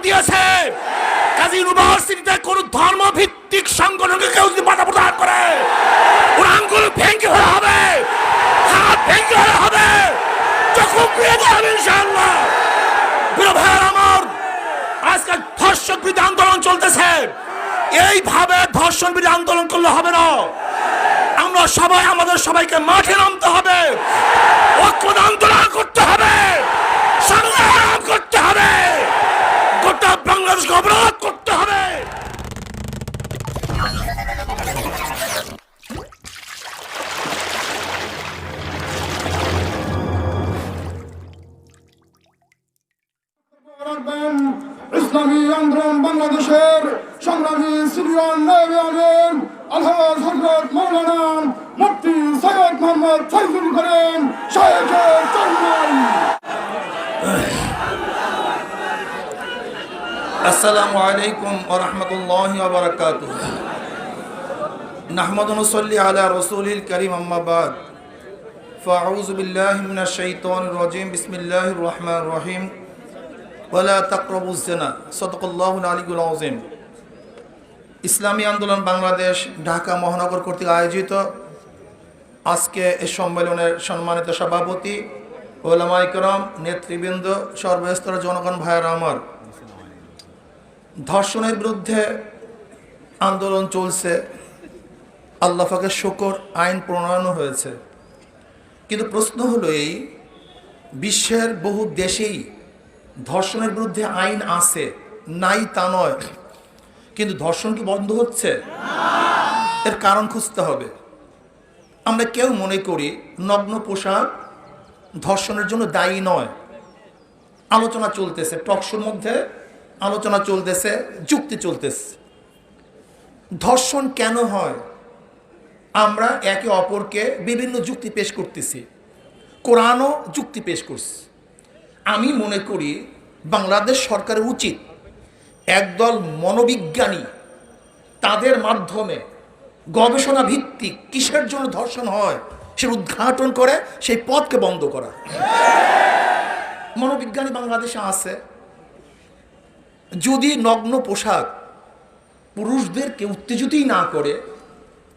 দিয়েছে। কাজী ইউনিভার্সিটিতে কোন ধর্মভিত্তিক সংগঠনকে কেউ যদি বাধা প্রদান করে, ওর আঙ্গুল ভেঙে হলে হবে, হাত ভেঙে হলে হবে, চক্ষু পিয়ে যাবে ইনশাআল্লাহ। প্রিয় ভাইয়ের আমার, আজকাল ধর্ষক বিরোধী আন্দোলন চলতেছে। এইভাবে ধর্ষণ বিরোধী আন্দোলন করলে হবে না। আমরা সবাই আমাদের সবাইকে মাঠে নামতে হবে, ঐক্যবদ্ধ আন্দোলন করতে হবে, সংগ্রাম করতে হবে, গোটা বাংলাদেশকে অবরোধ করতে হবে। ইসলামী আন্দোলন বাংলাদেশের সংগ্রামী সিনিয়র নায়েবে আমির আলহাজ হযরত মাওলানা মুফতি সৈয়দ মোহাম্মদ ফয়জুল করিম শাইখের চরণ। আসসালামু আলাইকুম ওয়া রাহমাতুল্লাহি ওয়া বারাকাতুহু। নাহমাদু ওয়া নুসাল্লি আলা রাসূলিল কারীম, আম্মা বাদ। ফাআউযু বিল্লাহি মিনাশ শাইতানির রাজীম। বিসমিল্লাহির রহমানির রহিম। ওয়ালা তাকরাবুজ জিনা। সাদাকাল্লাহুল আলিয়্যুল আযীম। ইসলামী আন্দোলন বাংলাদেশ ঢাকা মহানগর কর্তৃক আয়োজিত আজকে এই সম্মেলনের সম্মানিত সভাপতি, ওলামায়ে কেরাম, নেতৃবৃন্দ, সর্বস্তরের জনগণ ভাইয়েরা আমার, ধর্ষণের বিরুদ্ধে আন্দোলন চলছে। আল্লাহ পাকের শুকর, আইন প্রণয়ন হয়েছে। কিন্তু প্রশ্ন হলো এই, বিশ্বের বহু দেশেই ধর্ষণের বিরুদ্ধে আইন আছে, নাই তা নয়, কিন্তু ধর্ষণ কি বন্ধ হচ্ছে? এর কারণ খুঁজতে হবে। আমরা কেউ মনে করি নগ্ন পোশাক ধর্ষণের জন্য দায়ী নয়। আলোচনা চলতেছে, টকশোর মধ্যে আলোচনা চলতেছে, যুক্তি চলতেছে। ধর্ষণ কেন হয়? আমরা একে অপরকে বিভিন্ন যুক্তি পেশ করতেছি, কোরআনও যুক্তি পেশ করছে। আমি মনে করি বাংলাদেশ সরকারের উচিত একদল মনোবিজ্ঞানী, তাদের মাধ্যমে গবেষণা ভিত্তিক কিসের জন্য ধর্ষণ হয় সে উদ্ঘাটন করে সেই পথকে বন্ধ করা। মনোবিজ্ঞানী বাংলাদেশে আছে। যদি নগ্ন পোশাক পুরুষদেরকে উত্তেজিতই না করে,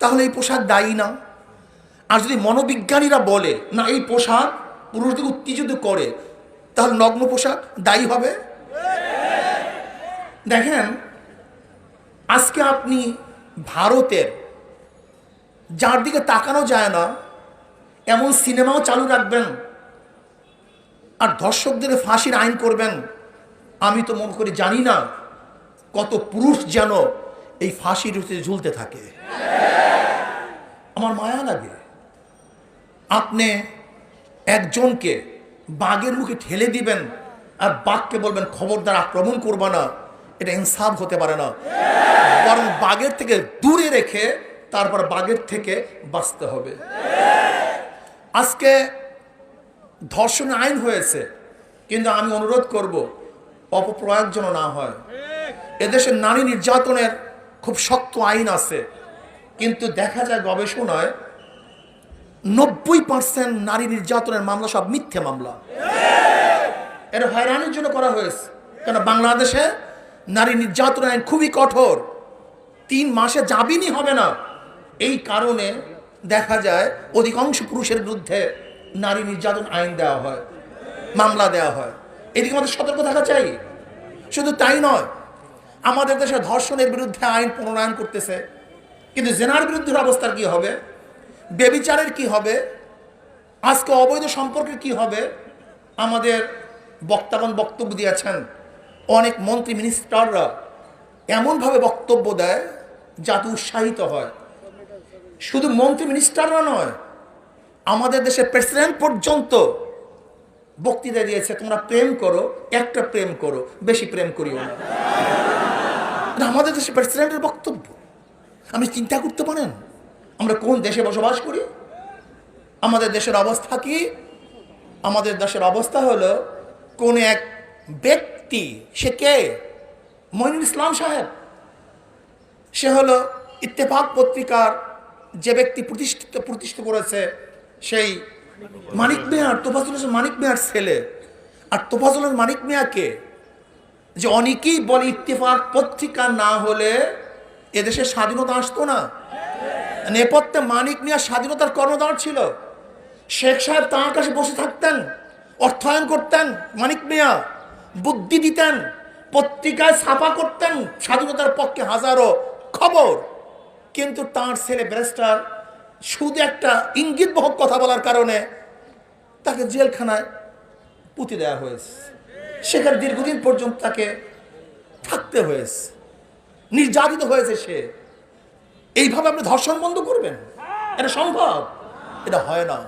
তাহলে এই পোশাক দায়ী না। আর যদি মনোবিজ্ঞানীরা বলে না এই পোশাক পুরুষদের উত্তেজিত করে, তাহলে নগ্ন পোশাক দায়ী হবে। দেখেন, আজকে আপনি ভারতের, যার দিকে তাকানো যায় না এমন সিনেমাও চালু রাখবেন আর ধর্ষকদের ফাঁসির আইন করবেন, আমি তো মনে করি জানি না কত পুরুষ যেন এই ফাঁসির ঝুলতে থাকে। আমার মায়া লাগে। আপনি একজনকে বাঘের মুখে ঠেলে দিবেন আর বাঘকে বলবেন খবরদার আক্রমণ করবা না, এটা ইনসাফ হতে পারে না। বরং বাঘের থেকে দূরে রেখে তারপর বাঘের থেকে বাঁচতে হবে। আজকে ধর্ষণ আইন হয়েছে, কিন্তু আমি অনুরোধ করব অপপ্রয়োগ যেন না হয়। এদেশে নারী নির্যাতনের খুব শক্ত আইন আছে, কিন্তু দেখা যায় গবেষণায় 90% নারী নির্যাতনের মামলা সব মিথ্যে মামলা। এটা হয়রানির জন্য করা হয়েছে। কেন? বাংলাদেশে নারী নির্যাতন আইন খুবই কঠোর, 3 মাসে জামিনই হবে না। এই কারণে দেখা যায় অধিকাংশ পুরুষের বিরুদ্ধে নারী নির্যাতন আইন দেওয়া হয়, মামলা দেওয়া হয়। এদিকে আমাদের সতর্ক থাকা চাই। শুধু তাই নয়, আমাদের দেশে ধর্ষণের বিরুদ্ধে আইন প্রণয়ন করতেছে, কিন্তু জেনার বিরুদ্ধে অবস্থার কি হবে? বেবিচারের কি হবে? আজকে অবৈধ সম্পর্কের কি হবে? আমাদের বক্তাগণ বক্তব্য দিয়েছেন, অনেক মন্ত্রী মিনিস্টাররা এমনভাবে বক্তব্য দেয় যাতে উৎসাহিত হয়। শুধু মন্ত্রী মিনিস্টাররা নয়, আমাদের দেশের প্রেসিডেন্ট পর্যন্ত বক্তৃতা দিয়েছে, তোমরা প্রেম করো, একটা প্রেম করো, বেশি প্রেম করিও না। আমাদের দেশের প্রেসিডেন্টের বক্তব্য। আপনি চিন্তা করতে পারেন আমরা কোন দেশে বসবাস করি? আমাদের দেশের অবস্থা কি? আমাদের দেশের অবস্থা হলো, কোন এক ব্যক্তি, সে কে? মঈনুল ইসলাম সাহেব। সে হলো ইত্তেফাক পত্রিকার যে ব্যক্তি প্রতিষ্ঠিত করেছে, সেই মানিক মিয়ার, তোফাজ্জল হোসেন মানিক মিয়ার ছেলে। আর তোফাজ্জল হোসেন মানিক মিয়াকে যে অনেকেই বলে ইত্তেফাক পত্রিকা না হলে এদেশে স্বাধীনতা আসতো না। নেপথ্যে মানিক মিয়া স্বাধীনতার কর্ণধার ছিল। শেখ সাহেব তাঁর কাছে বসে থাকতেন, অর্থায়ন করতেন, মানিক মিয়া বুদ্ধি দিতেন, পত্রিকায় ছাপা করতেন স্বাধীনতার পক্ষে হাজারো খবর। কিন্তু তার ছেলে ব্যারিস্টার শুধু একটা ইঙ্গিতবহ কথা বলার কারণে তাকে জেলখানায় পুঁতে দেওয়া হয়েছে। সেখানে দীর্ঘদিন পর্যন্ত তাকে থাকতে হয়েছে, নির্যাতিত হয়েছে সে। এইভাবে আপনি ধর্ষণ বন্ধ করবেন? এটা সম্ভব? এটা হয় না।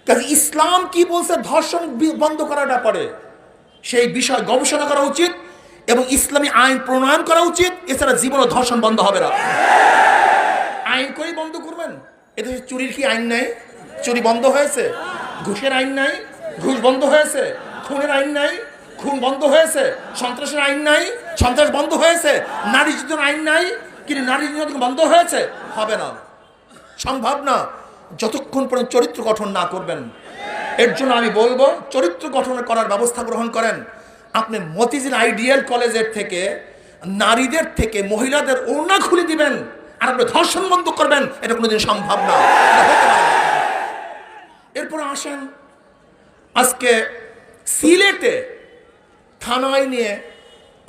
কাজে ইসলাম কি বলছে ধর্ষণ বন্ধ করার ব্যাপারে, সেই বিষয় গবেষণা করা উচিত এবং ইসলামী আইন প্রণয়ন করা উচিত। এছাড়া জীবনও ধর্ষণ বন্ধ হবে না। আইন করেই বন্ধ করবেন। এদেশে চুরির কি আইন নাই? চুরি বন্ধ হয়েছে। ঘুষের আইন নাই? ঘুষ বন্ধ হয়েছে। খুনের আইন নাই? খুন বন্ধ হয়েছে। সন্ত্রাসের আইন নাই? সন্ত্রাস বন্ধ হয়েছে। নারী নির্যাতন আইন নাই? কিন্তু নারী নির্যাতন বন্ধ হয়েছে? হবে না, সম্ভব না, যতক্ষণ পর্যন্ত চরিত্র গঠন না করবেন। এর জন্য আমি বলবো চরিত্র গঠন করার ব্যবস্থা গ্রহণ করেন। আপনি মতিঝিল আইডিয়াল কলেজের থেকে নারীদের থেকে মহিলাদের ওড়না খুলে দিবেন আর আপনি ধর্ষণ বন্ধ করবেন, এটা কোনোদিন সম্ভব না, এটা হতে পারে না। এরপর আসেন, আজকে সিলেটে থানায় নিয়ে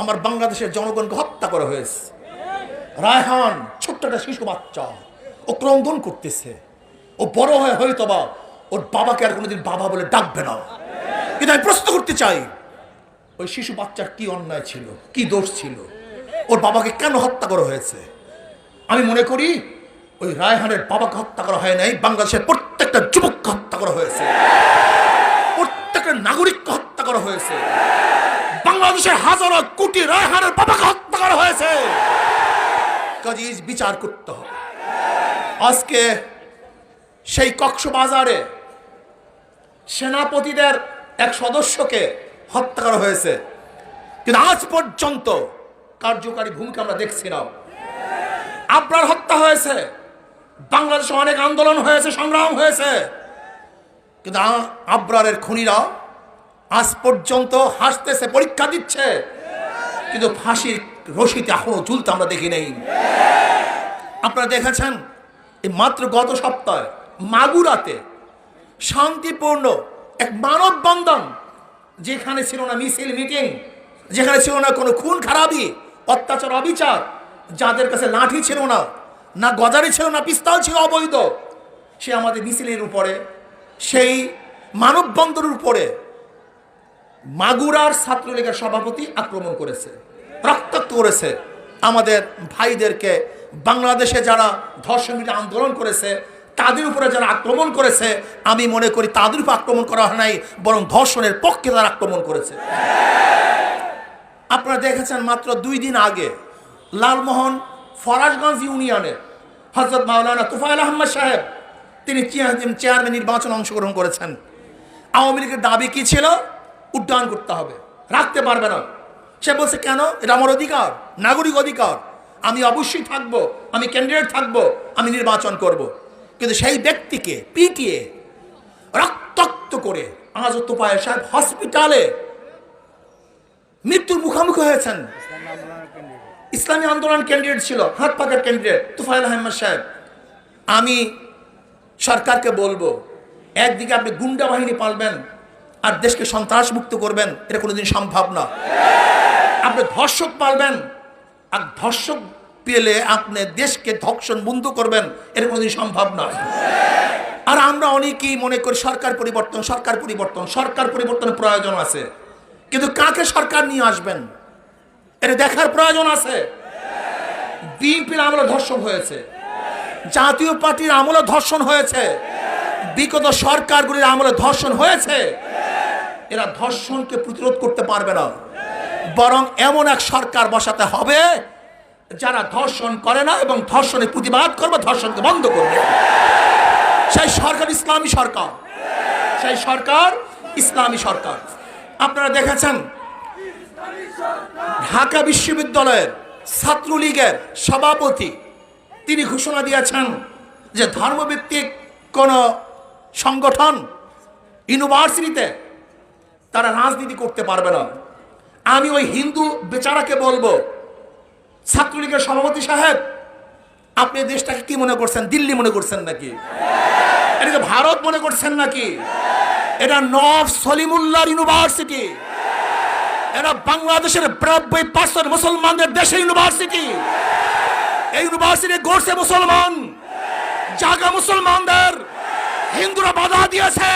আমার বাংলাদেশের জনগণকে হত্যা করা হয়েছে। রায়হান ছোট্ট একটা শিশু বাচ্চা, ও ক্রন্দন করতেছে। ও বড় হয়ে হয়তোবা ওর বাবাকে আর কোনোদিন বাবা বলে ডাকবে না। কিন্তু আমি প্রশ্ন করতে চাই, ওই শিশু বাচ্চার কি অন্যায় ছিল, কি দোষ ছিল, ওর বাবাকে কেন হত্যা করা হয়েছে? আমি মনে করি ওই রায়হানের বাবাকে হত্যা করা হয় নাই, বাংলাদেশের প্রত্যেকটা যুবককে হত্যা করা হয়েছে, প্রত্যেকটা নাগরিককে হত্যা করা হয়েছে। বাংলাদেশের হাজারো কোটি রায়হানের বাবাকে হত্যা করা হয়েছে। কাজে বিচার করতে হবে। আজকে সেই কক্সবাজারে সেনাপতিদের এক সদস্যকে হত্যা করা হয়েছে, কিন্তু আজ পর্যন্ত কার্যকারী ভূমিকা আমরা দেখছি না। আবরার হত্যা হয়েছে, বাংলাদেশে অনেক আন্দোলন হয়েছে, সংগ্রাম হয়েছে, কিন্তু আবরারের খুনিরা আজ পর্যন্ত হাসতেছে, পরীক্ষা দিচ্ছে, কিন্তু ফাঁসির রশিতে এখনো ঝুলতে আমরা দেখি নেই। আপনারা দেখেছেন এই মাত্র গত সপ্তাহে মাগুরাতে শান্তিপূর্ণ এক মানববন্ধন, যেখানে ছিল না মিছিল মিটিং, যেখানে ছিল না কোনো খুন খারাপি, অত্যাচার, অবিচার, যাদের কাছে লাঠি ছিল না, না গজারি ছিল না, পিস্তল ছিল অবৈধ, সে আমাদের মিছিলের উপরে, সেই মানববন্ধনের উপরে মাগুরার ছাত্রলীগের সভাপতি আক্রমণ করেছে, রক্তাক্ত করেছে আমাদের ভাইদেরকে। বাংলাদেশে যারা ধর্ষণ বিরোধী আন্দোলন করেছে তাদের উপরে যারা আক্রমণ করেছে, আমি মনে করি তাদের উপর আক্রমণ করা হয় নাই, বরং ধর্ষণের পক্ষে তারা আক্রমণ করেছে। আপনারা দেখেছেন মাত্র 2 দিন আগে লালমোহন ফরাজগঞ্জ ইউনিয়নে হযরত মাওলানা তুফাইল আহমদ সাহেব তিনি চেয়ারম্যান নির্বাচনে অংশগ্রহণ করেছেন। আওয়ামী লীগের দাবি কি ছিল? উড্ডয়ন করতে হবে, রাখতে পারবে না। সে বলছে কেন? এটা আমার অধিকার, নাগরিক অধিকার, আমি অবশ্যই থাকবো, আমি ক্যান্ডিডেট থাকবো, আমি নির্বাচন করব। কিন্তু সেই ব্যক্তিকে পিটিয়ে রক্তাক্ত করে আজ তোফায়েল সাহেব হসপিটালে মৃত্যুর মুখোমুখি হয়েছেন। ইসলামী আন্দোলন ক্যান্ডিডেট ছিল, হাত পাকার ক্যান্ডিডেট তুফাইল আহমদ সাহেব। আমি সরকারকে বলবো, একদিকে আপনি গুন্ডা বাহিনী পালবেন আর দেশকে সন্ত্রাস মুক্ত করবেন, এটা কোনোদিন সম্ভব না। আপনি ধর্ষক পালবেন আর ধর্ষক পেলে আপনি দেশকে ধর্ষণ বন্ধ করবেন, এটা কোনোদিন সম্ভব না। আর আমরা অনেকেই মনে করি সরকার পরিবর্তন, সরকার পরিবর্তন, সরকার পরিবর্তনের প্রয়োজন আছে, কিন্তু কাকে সরকার নিয়ে আসবেন এটা দেখার প্রয়োজন আছে। বিএনপির আমলে ধর্ষণ হয়েছে, জাতীয় পার্টির আমলে ধর্ষণ হয়েছে, বিগত সরকারগুলির আমলে ধর্ষণ হয়েছে। এরা ধর্ষণকে প্রতিরোধ করতে পারবে না, বরং এমন এক সরকার বসাতে হবে যারা ধর্ষণ করে না এবং ধর্ষণের প্রতিবাদ করবে, ধর্ষণকে বন্ধ করবে। সেই সরকার ইসলামী সরকার, সেই সরকার ইসলামী সরকার। আপনারা দেখেছেন ঢাকা বিশ্ববিদ্যালয়ের ছাত্রলীগের সভাপতি তিনি ঘোষণা দিয়েছেন যে ধর্মভিত্তিক কোন সংগঠন ইউনিভার্সিটিতে তারা রাজনীতি করতে পারবে না। আমি ওই হিন্দু বেচারাকে বলবো, ছাত্রলীগের সভাপতি সাহেব, আপনি দেশটাকে কি মনে করছেন? দিল্লি মনে করছেন নাকি? এটাকে ভারত মনে করছেন নাকি? এটা নওয়াব সলিমুল্লাহ ইউনিভার্সিটি, এটা বাংলাদেশের 92% মুসলমানদের দেশের ইউনিভার্সিটি। এই ইউনিভার্সিটি গড়ছে মুসলমান, জায়গা মুসলমানদের, হিন্দুরা বাধা দিয়েছে।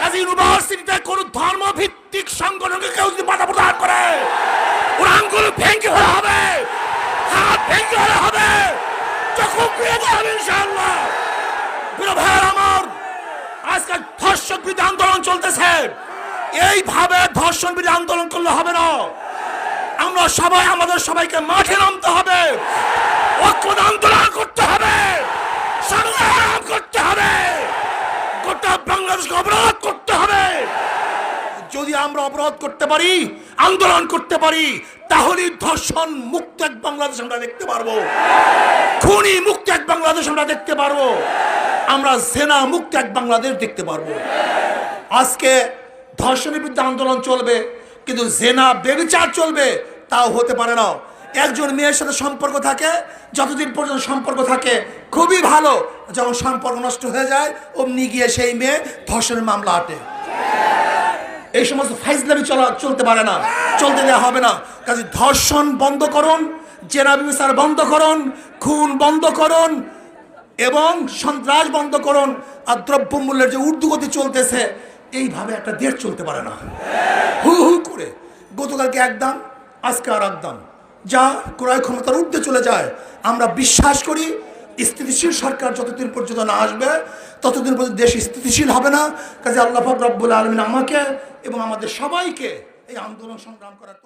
কাজে ইউনিভার্সিটিতে কোন ধর্মভিত্তিক সংগঠনকে কেউ যদি বাধা প্রদান করে, ওর আঙ্গুল ভেঙে হলে হবে, হাত ভেঙে হলে হবে, চক্ষু খুলে দেওয়া হবে ইনশাআল্লাহ। প্রিয় ভাইয়ের আমার, আজকাল ধর্ষক বিরোধী আন্দোলন চলতেছে। এইভাবে ধর্ষণ বিরোধী আন্দোলন করলে হবে না। আমরা সবাই আমাদের সবাইকে মাঠে নামতে হবে, ঐক্যবদ্ধ আন্দোলন করতে হবে, সংগ্রাম করতে হবে, গোটা বাংলাদেশকে অবরোধ করতে হবে। যদি আমরা অবরোধ করতে পারি, আন্দোলন করতে পারি, তাহলে ধর্ষণ মুক্ত এক বাংলাদেশ আমরা দেখতে পারবো, খুনি মুক্ত এক বাংলাদেশ আমরা দেখতে পারবো, আমরা জেনা মুক্ত এক বাংলাদেশ দেখতে পারবো। আজকে ধর্ষণের বিরুদ্ধে আন্দোলন চলবে, কিন্তু জেনা বেবিচার চলবে, তাও হতে পারে না। একজন মেয়ের সাথে সম্পর্ক থাকে, যতদিন পর্যন্ত সম্পর্ক থাকে খুবই ভালো, যখন সম্পর্ক নষ্ট হয়ে যায় অমনি গিয়ে সেই মেয়ে ধর্ষণের মামলা আটে। এই সমস্ত ফাইজলামি চলতে পারে না, চলতে দেওয়া হবে না। কাজে ধর্ষণ বন্ধ করুন, জেনা ব্যভিচার বন্ধ করুন, খুন বন্ধ করুন এবং সন্ত্রাস বন্ধ করুন। আর দ্রব্যমূল্যের যে ঊর্ধ্বগতি চলতেছে, এইভাবে একটা দেশ চলতে পারে না। হু হু করে গতকালকে এক দাম, আজকে আর এক দাম, যা ক্রয় ক্ষমতার ঊর্ধ্বে চলে যায়। আমরা বিশ্বাস করি স্থিতিশীল সরকার যতদিন পর্যন্ত না আসবে ততদিন পর্যন্ত দেশ স্থিতিশীল হবে না। কাজে আল্লাহ পাক রব্বুল আলামিন আমাকে এবং আমাদের সবাইকে এই আন্দোলন সংগ্রাম করার